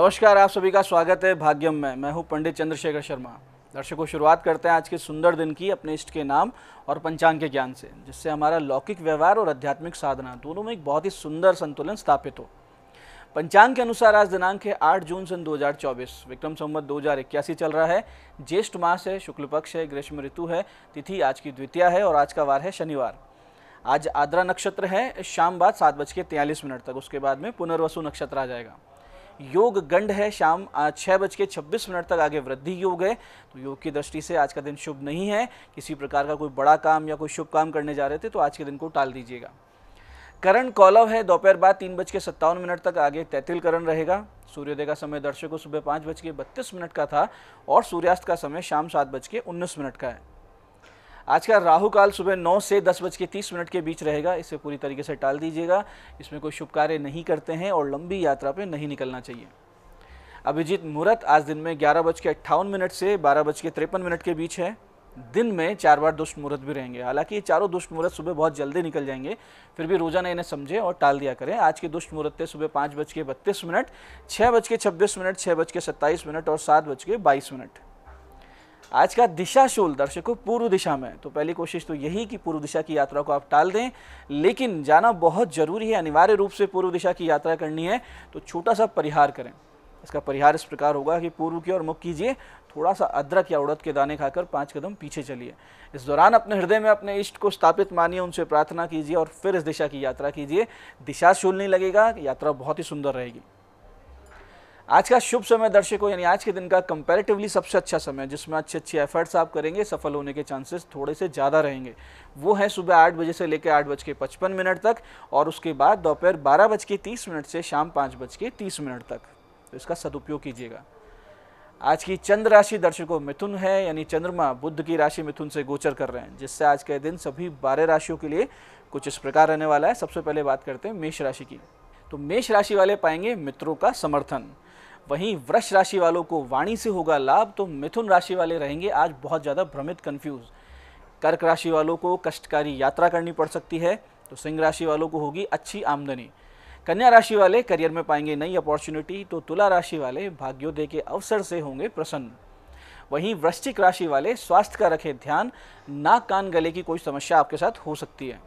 नमस्कार, आप सभी का स्वागत है भाग्यम में। मैं हूं पंडित चंद्रशेखर शर्मा। दर्शकों, शुरुआत करते हैं आज के सुंदर दिन की अपने इष्ट के नाम और पंचांग के ज्ञान से, जिससे हमारा लौकिक व्यवहार और आध्यात्मिक साधना दोनों में एक बहुत ही सुंदर संतुलन स्थापित हो। पंचांग के अनुसार आज दिनांक है 8 जून सन 2024, विक्रम संवत 2081 चल रहा है। ज्येष्ठ मास है, शुक्ल पक्ष है, ग्रीष्म ऋतु है, तिथि आज की द्वितीया है और आज का वार है शनिवार। आज आद्रा नक्षत्र है शाम बाद 7:43 तक, उसके बाद में पुनर्वसु नक्षत्र आ जाएगा। योग गंड है शाम 6:26 तक, आगे वृद्धि योग है। तो योग की दृष्टि से आज का दिन शुभ नहीं है। किसी प्रकार का कोई बड़ा काम या कोई शुभ काम करने जा रहे थे तो आज के दिन को टाल दीजिएगा। करण कौलव है दोपहर बाद 3:57 तक, आगे तैतिल करण रहेगा। सूर्योदय का समय दर्शकों सुबह 5:32 का था और सूर्यास्त का समय शाम 7:19 का है। आज का राहु काल सुबह 9 से 10:30 के बीच रहेगा। इसे पूरी तरीके से टाल दीजिएगा। इसमें कोई शुभ कार्य नहीं करते हैं और लंबी यात्रा पे नहीं निकलना चाहिए। अभिजीत मुहूर्त आज दिन में 11:58 से 12:53 के बीच है। दिन में 4 बार दुष्ट मुहूर्त भी रहेंगे। हालांकि ये चारों दुष्ट मुहूर्त सुबह बहुत जल्दी निकल जाएंगे, फिर भी रोजाना इन्हें समझें और टाल दिया करें। आज के दुष्ट मुहूर्त है सुबह 5:32, 6:26, 6:27 और 7:22। आज का दिशाशूल दर्शकों पूर्व दिशा में। तो पहली कोशिश तो यही कि पूर्व दिशा की यात्रा को आप टाल दें, लेकिन जाना बहुत जरूरी है, अनिवार्य रूप से पूर्व दिशा की यात्रा करनी है तो छोटा सा परिहार करें। इसका परिहार इस प्रकार होगा कि पूर्व की ओर मुख कीजिए, थोड़ा सा अदरक या उड़द के दाने खाकर 5 कदम पीछे चलिए। इस दौरान अपने हृदय में अपने इष्ट को स्थापित मानिए, उनसे प्रार्थना कीजिए और फिर इस दिशा की यात्रा कीजिए। दिशाशूल नहीं लगेगा, यात्रा बहुत ही सुंदर रहेगी। आज का शुभ समय दर्शकों, यानी आज के दिन का कंपैरेटिवली सबसे अच्छा समय, जिसमें अच्छे एफर्ट्स आप करेंगे, सफल होने के चांसेस थोड़े से ज़्यादा रहेंगे, वो है सुबह 8 बजे से लेकर 8:55 तक और उसके बाद दोपहर 12:30 से शाम 5:30 तक। तो इसका सदुपयोग कीजिएगा। आज की चंद्र राशि दर्शकों मिथुन है, यानी चंद्रमा बुध की राशि मिथुन से गोचर कर रहे हैं, जिससे आज के दिन सभी 12 राशियों के लिए कुछ इस प्रकार रहने वाला है। सबसे पहले बात करते हैं मेष राशि की। तो मेष राशि वाले पाएंगे मित्रों का समर्थन। वहीं वृष राशि वालों को वाणी से होगा लाभ। तो मिथुन राशि वाले रहेंगे आज बहुत ज़्यादा भ्रमित, कंफ्यूज। कर्क राशि वालों को कष्टकारी यात्रा करनी पड़ सकती है। तो सिंह राशि वालों को होगी अच्छी आमदनी। कन्या राशि वाले करियर में पाएंगे नई अपॉर्चुनिटी। तो तुला राशि वाले भाग्योदय के अवसर से होंगे प्रसन्न। वहीं वृश्चिक राशि वाले स्वास्थ्य का रखें ध्यान, नाक कान गले की कोई समस्या आपके साथ हो सकती है।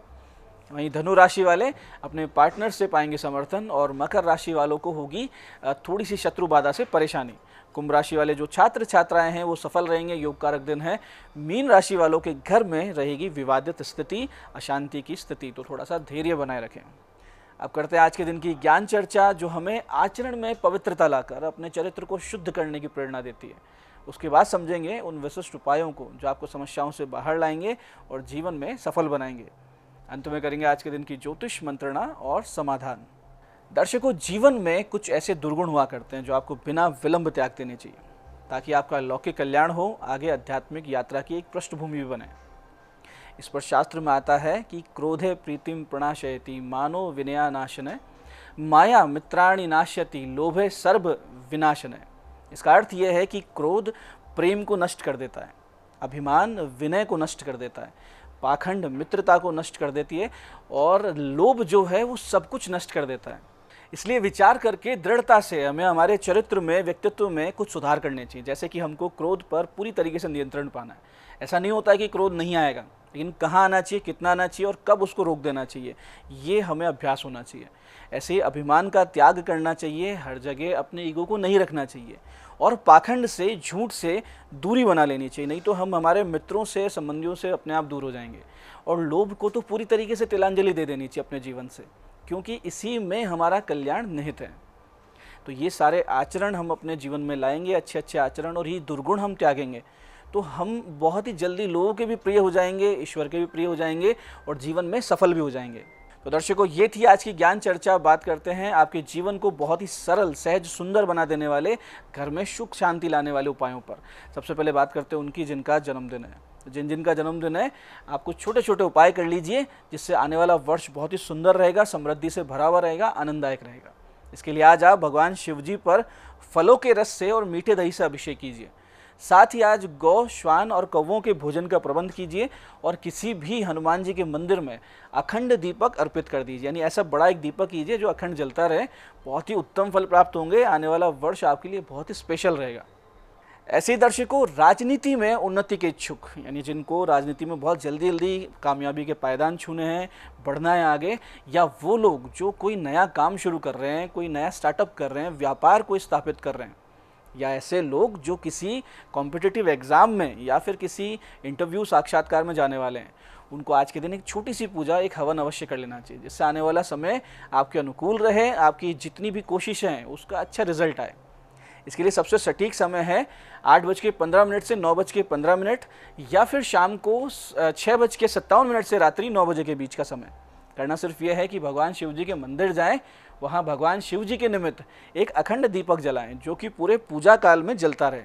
वहीं धनु राशि वाले अपने पार्टनर से पाएंगे समर्थन और मकर राशि वालों को होगी थोड़ी सी शत्रु बाधा से परेशानी। कुंभ राशि वाले जो छात्र छात्राएं हैं वो सफल रहेंगे, योग कारक दिन है। मीन राशि वालों के घर में रहेगी विवादित स्थिति, अशांति की स्थिति, तो थोड़ा सा धैर्य बनाए रखें। अब करते हैं आज के दिन की ज्ञान चर्चा, जो हमें आचरण में पवित्रता लाकर अपने चरित्र को शुद्ध करने की प्रेरणा देती है। उसके बाद समझेंगे उन विशिष्ट उपायों को जो आपको समस्याओं से बाहर लाएंगे और जीवन में सफल बनाएंगे। अंत में करेंगे आज के दिन की ज्योतिष मंत्रणा और समाधान। दर्शकों, जीवन में कुछ ऐसे दुर्गुण हुआ करते हैं जो आपको बिना विलंब त्याग देने चाहिए, ताकि आपका लौकिक कल्याण हो, आगे आध्यात्मिक यात्रा की एक पृष्ठभूमि भी बने। इस पर शास्त्र में आता है कि क्रोधे प्रीतिम प्रणाशयति मानो विनया नाशनय, माया मित्राणि नाश्यति लोभे सर्व विनाशनय। इसका अर्थ यह है कि क्रोध प्रेम को नष्ट कर देता है, अभिमान विनय को नष्ट कर देता है, पाखंड मित्रता को नष्ट कर देती है और लोभ जो है वो सब कुछ नष्ट कर देता है। इसलिए विचार करके दृढ़ता से हमें हमारे चरित्र में, व्यक्तित्व में कुछ सुधार करने चाहिए। जैसे कि हमको क्रोध पर पूरी तरीके से नियंत्रण पाना है। ऐसा नहीं होता है कि क्रोध नहीं आएगा, लेकिन कहाँ आना चाहिए, कितना आना चाहिए और कब उसको रोक देना चाहिए, ये हमें अभ्यास होना चाहिए। ऐसे ही अभिमान का त्याग करना चाहिए, हर जगह अपने ईगो को नहीं रखना चाहिए और पाखंड से, झूठ से दूरी बना लेनी चाहिए, नहीं तो हम हमारे मित्रों से, संबंधियों से अपने आप दूर हो जाएंगे। और लोभ को तो पूरी तरीके से तिलांजलि दे देनी चाहिए अपने जीवन से, क्योंकि इसी में हमारा कल्याण निहित है। तो ये सारे आचरण हम अपने जीवन में लाएंगे, अच्छे अच्छे आचरण, और ये दुर्गुण हम त्यागेंगे तो हम बहुत ही जल्दी लोगों के भी प्रिय हो जाएंगे, ईश्वर के भी प्रिय हो जाएंगे और जीवन में सफल भी हो जाएंगे। तो दर्शकों, ये थी आज की ज्ञान चर्चा। बात करते हैं आपके जीवन को बहुत ही सरल, सहज, सुंदर बना देने वाले, घर में सुख शांति लाने वाले उपायों पर। सबसे पहले बात करते हैं उनकी जिनका जन्मदिन है। जिनका जन्मदिन है, आप कुछ छोटे छोटे उपाय कर लीजिए, जिससे आने वाला वर्ष बहुत ही सुंदर रहेगा, समृद्धि से भरा हुआ रहेगा, आनंददायक रहेगा। इसके लिए आज आप भगवान शिव जी पर फलों के रस से और मीठे दही से अभिषेक कीजिए। साथ ही आज गौ, श्वान और कौवों के भोजन का प्रबंध कीजिए और किसी भी हनुमान जी के मंदिर में अखंड दीपक अर्पित कर दीजिए, यानी ऐसा बड़ा एक दीपक कीजिए जो अखंड जलता रहे। बहुत ही उत्तम फल प्राप्त होंगे। आने वाला वर्ष आपके लिए बहुत ही स्पेशल रहेगा। ऐसे ही दर्शकों, राजनीति में उन्नति के इच्छुक, यानी जिनको राजनीति में बहुत जल्दी जल्दी कामयाबी के पायदान छूने हैं, बढ़ना है आगे, या वो लोग जो कोई नया काम शुरू कर रहे हैं, कोई नया स्टार्टअप कर रहे हैं, व्यापार को स्थापित कर रहे हैं, या ऐसे लोग जो किसी कॉम्पिटिटिव एग्ज़ाम में या फिर किसी इंटरव्यू साक्षात्कार में जाने वाले हैं, उनको आज के दिन एक छोटी सी पूजा, एक हवन अवश्य कर लेना चाहिए, जिससे आने वाला समय आपके अनुकूल रहे, आपकी जितनी भी कोशिशें हैं उसका अच्छा रिजल्ट आए। इसके लिए सबसे सटीक समय है 8:15 से 9:15, या फिर शाम को 6:57 से रात्रि 9 बजे के बीच का समय। करना सिर्फ यह है कि भगवान शिव जी के मंदिर जाएं, वहाँ भगवान शिव जी के निमित्त एक अखंड दीपक जलाएं जो कि पूरे पूजा काल में जलता रहे।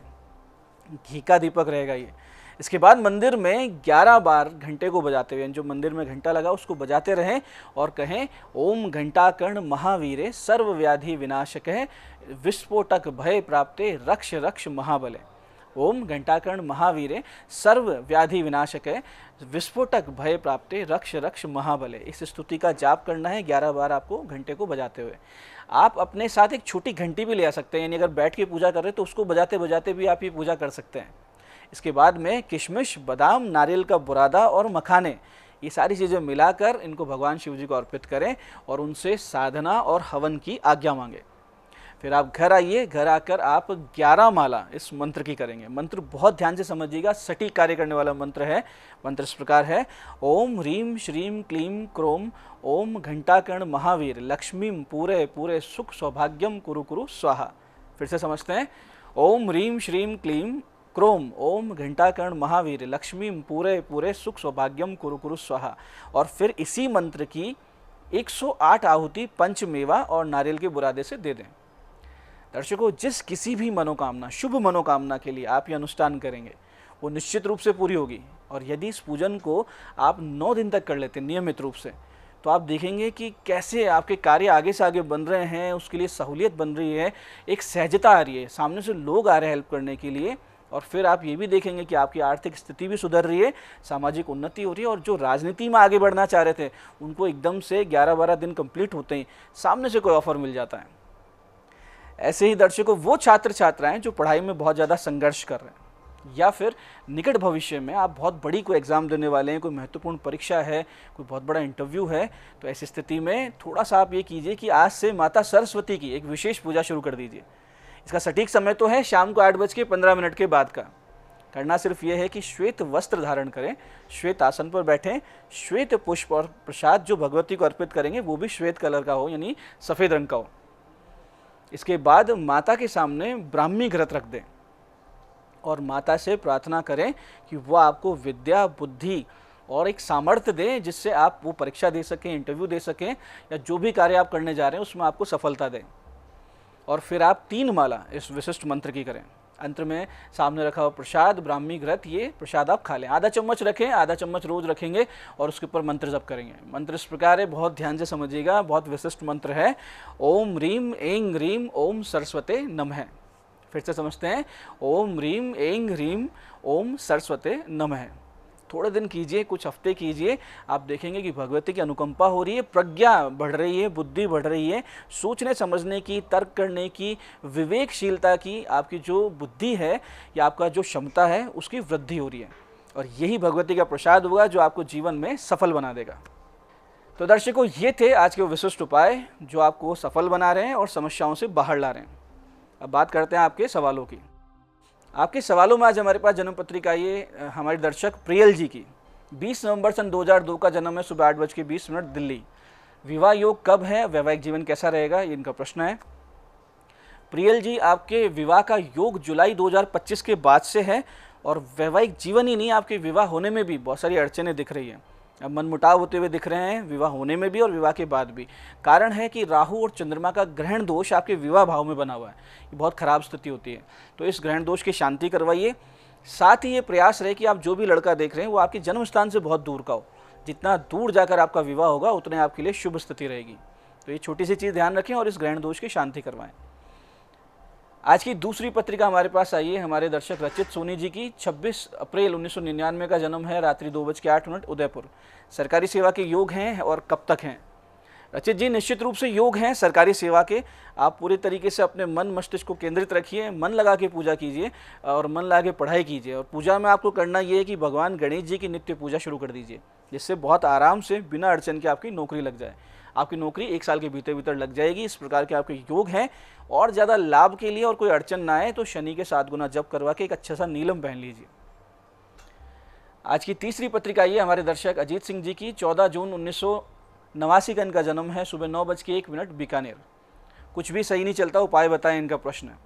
घी का दीपक रहेगा ये। इसके बाद मंदिर में 11 बार घंटे को बजाते हुए, जो मंदिर में घंटा लगा उसको बजाते रहें और कहें, ओम घंटाकर्ण महावीरे सर्व व्याधि विनाशक विस्फोटक भय प्राप्ते रक्ष रक्ष महाबले। ओम घंटाकर्ण महावीरे सर्व व्याधि विनाशक विस्फोटक भय प्राप्ते रक्ष रक्ष महाबले। इस स्तुति का जाप करना है 11 बार आपको घंटे को बजाते हुए। आप अपने साथ एक छोटी घंटी भी ले आ सकते हैं, यानी अगर बैठ के पूजा कर रहे हैं तो उसको बजाते बजाते भी आप ये पूजा कर सकते हैं। इसके बाद में किशमिश, बादाम, नारियल का बुरादा और मखाने, ये सारी चीज़ें मिलाकर इनको भगवान शिव जी को अर्पित करें और उनसे साधना और हवन की आज्ञा मांगे। फिर आप घर आइए। घर आकर आप 11 माला इस मंत्र की करेंगे। मंत्र बहुत ध्यान से समझिएगा, सटीक कार्य करने वाला मंत्र है। मंत्र इस प्रकार है, ओम ह्रीम श्रीम क्लीम क्रोम ओम घंटाकर्ण महावीर लक्ष्मीम पूरे पूरे सुख सौभाग्यम कुरु कुरु स्वाहा। फिर से समझते हैं, ओम ह्रीम श्रीम क्लीम क्रोम ओम घंटाकर्ण महावीर लक्ष्मीम पूरे पूरे सुख सौभाग्यम कुरु कुरु स्वाहा। और फिर इसी मंत्र की 108 आहुति पंचमेवा और नारियल के बुरादे से दे दें। दर्शकों, जिस किसी भी मनोकामना, शुभ मनोकामना के लिए आप ये अनुष्ठान करेंगे वो निश्चित रूप से पूरी होगी। और यदि इस पूजन को आप 9 दिन तक कर लेते हैं नियमित रूप से, तो आप देखेंगे कि कैसे आपके कार्य आगे से आगे बन रहे हैं, उसके लिए सहूलियत बन रही है, एक सहजता आ रही है, सामने से लोग आ रहे हैं हेल्प करने के लिए। और फिर आप ये भी देखेंगे कि आपकी आर्थिक स्थिति भी सुधर रही है, सामाजिक उन्नति हो रही है, और जो राजनीति में आगे बढ़ना चाह रहे थे उनको एकदम से 11-12 दिन कंप्लीट होते ही सामने से कोई ऑफर मिल जाता है। ऐसे ही दर्शकों, वो छात्र छात्राएं जो पढ़ाई में बहुत ज़्यादा संघर्ष कर रहे हैं, या फिर निकट भविष्य में आप बहुत बड़ी कोई एग्ज़ाम देने वाले हैं, कोई महत्वपूर्ण परीक्षा है, कोई बहुत बड़ा इंटरव्यू है, तो ऐसी स्थिति में थोड़ा सा आप ये कीजिए कि आज से माता सरस्वती की एक विशेष पूजा शुरू कर दीजिए। इसका सटीक समय तो है शाम को 8:15 के बाद का। करना सिर्फ ये है कि श्वेत वस्त्र धारण करें, श्वेत आसन पर बैठें, श्वेत पुष्प और प्रसाद जो भगवती को अर्पित करेंगे वो भी श्वेत कलर का हो, यानी सफ़ेद रंग का हो। इसके बाद माता के सामने ब्राह्मी घृत रख दें और माता से प्रार्थना करें कि वो आपको विद्या, बुद्धि और एक सामर्थ्य दें जिससे आप वो परीक्षा दे सकें, इंटरव्यू दे सकें, या जो भी कार्य आप करने जा रहे हैं उसमें आपको सफलता दें। और फिर आप 3 माला इस विशिष्ट मंत्र की करें। अंत में सामने रखा हुआ प्रसाद, ब्राह्मी घृत, ये प्रसाद आप खा लें। आधा चम्मच रखें, आधा चम्मच रोज रखेंगे और उसके ऊपर मंत्र जप करेंगे। मंत्र इस प्रकार है, बहुत ध्यान से समझिएगा, बहुत विशिष्ट मंत्र है। ओम ह्रीम ऐं ह्रीम ओम सरस्वते नमः। फिर से समझते हैं, ओम ह्रीम ऐं ह्रीम ओम सरस्वते नमः। थोड़े दिन कीजिए, कुछ हफ्ते कीजिए, आप देखेंगे कि भगवती की अनुकंपा हो रही है, प्रज्ञा बढ़ रही है, बुद्धि बढ़ रही है, सोचने समझने की, तर्क करने की, विवेकशीलता की आपकी जो बुद्धि है या आपका जो क्षमता है उसकी वृद्धि हो रही है। और यही भगवती का प्रसाद होगा जो आपको जीवन में सफल बना देगा। तो दर्शकों, ये थे आज के वो विशिष्ट उपाय जो आपको सफल बना रहे हैं और समस्याओं से बाहर ला रहे हैं। अब बात करते हैं आपके सवालों की। आपके सवालों में आज हमारे पास जन्म पत्रिका ये हमारे दर्शक प्रियल जी की 20 नवंबर सन 2002 का जन्म है, सुबह 8:20 दिल्ली। विवाह योग कब है, वैवाहिक जीवन कैसा रहेगा, ये इनका प्रश्न है। प्रियल जी, आपके विवाह का योग जुलाई 2025 के बाद से है और वैवाहिक जीवन ही नहीं, आपके विवाह होने में भी बहुत सारी अड़चनें दिख रही हैं। अब मनमुटाव होते हुए दिख रहे हैं विवाह होने में भी और विवाह के बाद भी। कारण है कि राहु और चंद्रमा का ग्रहण दोष आपके विवाह भाव में बना हुआ है, ये बहुत खराब स्थिति होती है। तो इस ग्रहण दोष की शांति करवाइए। साथ ही ये प्रयास रहे कि आप जो भी लड़का देख रहे हैं वो आपके जन्म स्थान से बहुत दूर का हो। जितना दूर जाकर आपका विवाह होगा उतने आपके लिए शुभ स्थिति रहेगी। तो ये छोटी सी चीज़ ध्यान रखें और इस ग्रहण दोष की शांति करवाएं। आज की दूसरी पत्रिका हमारे पास आई है हमारे दर्शक रचित सोनी जी की। 26 अप्रैल 1999 का जन्म है, रात्रि 2:08, उदयपुर। सरकारी सेवा के योग हैं और कब तक हैं? रचित जी निश्चित रूप से योग हैं सरकारी सेवा के। आप पूरे तरीके से अपने मन मस्तिष्क को केंद्रित रखिए, मन लगा के पूजा कीजिए और मन लगा के पढ़ाई कीजिए। और पूजा में आपको करना ये है कि भगवान गणेश जी की नित्य पूजा शुरू कर दीजिए, जिससे बहुत आराम से बिना अड़चन के आपकी नौकरी लग जाए। आपकी नौकरी 1 साल के भीतर भीतर लग जाएगी। इस प्रकार के आपके योग हैं। और ज़्यादा लाभ के लिए और कोई अड़चन ना आए तो शनि के 7 गुना जप करवा के एक अच्छा सा नीलम पहन लीजिए। आज की तीसरी पत्रिका ये हमारे दर्शक अजीत सिंह जी की। 14 जून 1989 का इनका जन्म है, सुबह 9:01 बीकानेर। कुछ भी सही नहीं चलता, उपाय बताएं, इनका प्रश्न है।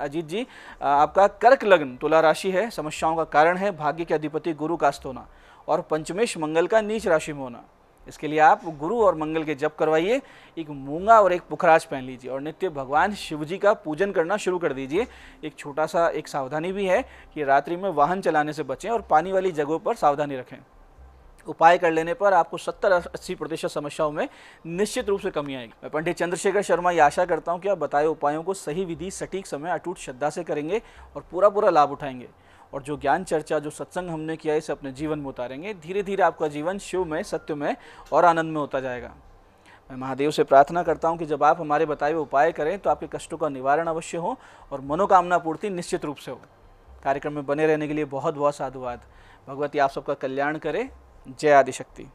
अजीत जी आपका कर्क लग्न, तुला राशि है। समस्याओं का कारण है भाग्य के अधिपति गुरु का अस्त होना और पंचमेश मंगल का नीच राशि में होना। इसके लिए आप गुरु और मंगल के जप करवाइए, एक मूंगा और एक पुखराज पहन लीजिए और नित्य भगवान शिव जी का पूजन करना शुरू कर दीजिए। एक सावधानी भी है कि रात्रि में वाहन चलाने से बचें और पानी वाली जगहों पर सावधानी रखें। उपाय कर लेने पर आपको 70-80% समस्याओं में निश्चित रूप से कमी आएगी। मैं पंडित चंद्रशेखर शर्मा ये आशा करता हूँ कि आप बताए उपायों को सही विधि, सटीक समय, अटूट श्रद्धा से करेंगे और पूरा लाभ उठाएंगे। और जो ज्ञान चर्चा, जो सत्संग हमने किया, इसे अपने जीवन में उतारेंगे। धीरे धीरे आपका जीवन शिवमय, सत्यमय और आनंद में होता जाएगा। मैं महादेव से प्रार्थना करता हूँ कि जब आप हमारे बताए हुए उपाय करें तो आपके कष्टों का निवारण अवश्य हो और मनोकामना पूर्ति निश्चित रूप से हो। कार्यक्रम में बने रहने के लिए बहुत बहुत साधुवाद। भगवती आप सबका कल्याण करे। जय आदिशक्ति।